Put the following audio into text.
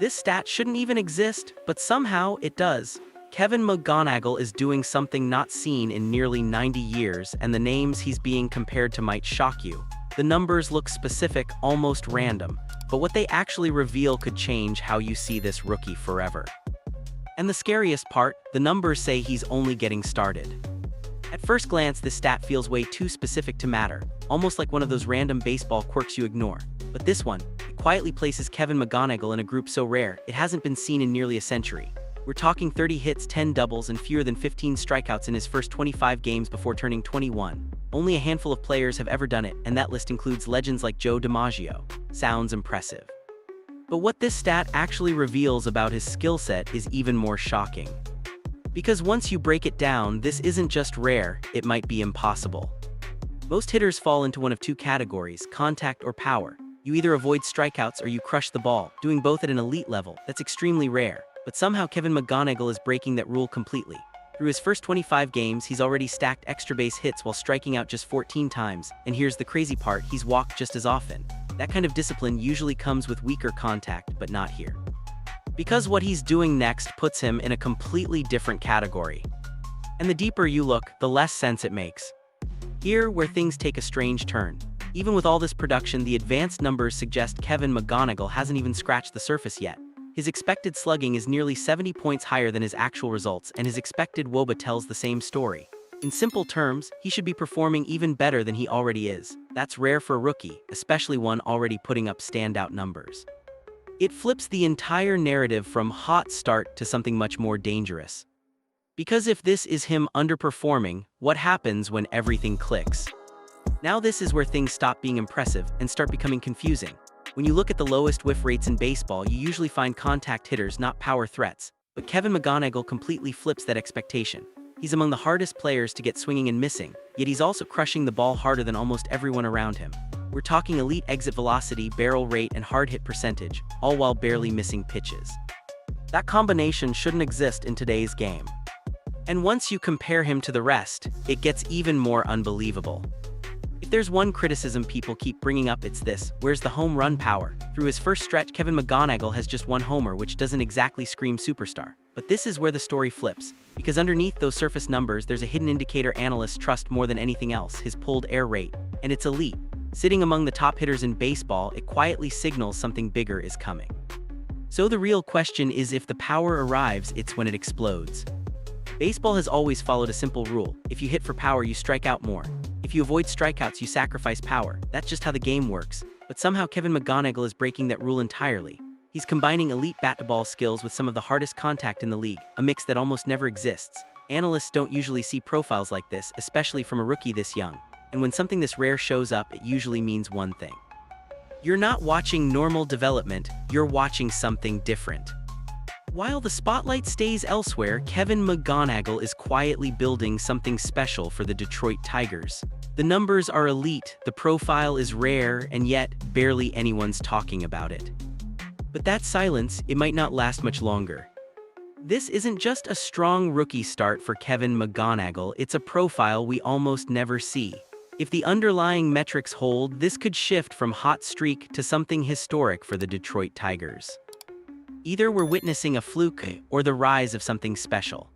This stat shouldn't even exist, but somehow it does. Kevin McGonagle's is doing something not seen in nearly 90 years, and the names he's being compared to might shock you. The numbers look specific, almost random, but what they actually reveal could change how you see this rookie forever. And the scariest part, the numbers say he's only getting started. At first glance, this stat feels way too specific to matter, almost like one of those random baseball quirks you ignore. But this one, it quietly places Kevin McGonagle's in a group so rare, it hasn't been seen in nearly a century. We're talking 30 hits, 10 doubles, and fewer than 15 strikeouts in his first 25 games before turning 21. Only a handful of players have ever done it, and that list includes legends like Joe DiMaggio. Sounds impressive. But what this stat actually reveals about his skill set is even more shocking. Because once you break it down, this isn't just rare, it might be impossible. Most hitters fall into one of two categories, contact or power. You either avoid strikeouts or you crush the ball, doing both at an elite level. That's extremely rare. But somehow Kevin McGonagle's is breaking that rule completely. Through his first 25 games, he's already stacked extra base hits while striking out just 14 times, and here's the crazy part, he's walked just as often. That kind of discipline usually comes with weaker contact, but not here. Because what he's doing next puts him in a completely different category. And the deeper you look, the less sense it makes. Here, where things take a strange turn. Even with all this production, the advanced numbers suggest Kevin McGonagle's hasn't even scratched the surface yet. His expected slugging is nearly 70 points higher than his actual results, and his expected WOBA tells the same story. In simple terms, he should be performing even better than he already is. That's rare for a rookie, especially one already putting up standout numbers. It flips the entire narrative from hot start to something much more dangerous. Because if this is him underperforming, what happens when everything clicks? Now this is where things stop being impressive and start becoming confusing. When you look at the lowest whiff rates in baseball, you usually find contact hitters, not power threats. But Kevin McGonagle's completely flips that expectation. He's among the hardest players to get swinging and missing, yet he's also crushing the ball harder than almost everyone around him. We're talking elite exit velocity, barrel rate, and hard hit percentage, all while barely missing pitches. That combination shouldn't exist in today's game. And once you compare him to the rest, it gets even more unbelievable. If there's one criticism people keep bringing up, it's this: where's the home run power? Through his first stretch, Kevin McGonagle's has just one homer, which doesn't exactly scream superstar. But this is where the story flips, because underneath those surface numbers, there's a hidden indicator analysts trust more than anything else: his pulled air rate. And it's elite. Sitting among the top hitters in baseball, it quietly signals something bigger is coming. So the real question is, if the power arrives, it's when it explodes. Baseball has always followed a simple rule: if you hit for power, you strike out more. If you avoid strikeouts, you sacrifice power. That's just how the game works. But somehow Kevin McGonagle's is breaking that rule entirely. He's combining elite bat-to-ball skills with some of the hardest contact in the league, a mix that almost never exists. Analysts don't usually see profiles like this, especially from a rookie this young. And when something this rare shows up, it usually means one thing. You're not watching normal development, you're watching something different. While the spotlight stays elsewhere, Kevin McGonagle's is quietly building something special for the Detroit Tigers. The numbers are elite, the profile is rare, and yet barely anyone's talking about it. But that silence, it might not last much longer. This isn't just a strong rookie start for Kevin McGonagle's, it's a profile we almost never see. If the underlying metrics hold, this could shift from hot streak to something historic for the Detroit Tigers. Either we're witnessing a fluke or the rise of something special.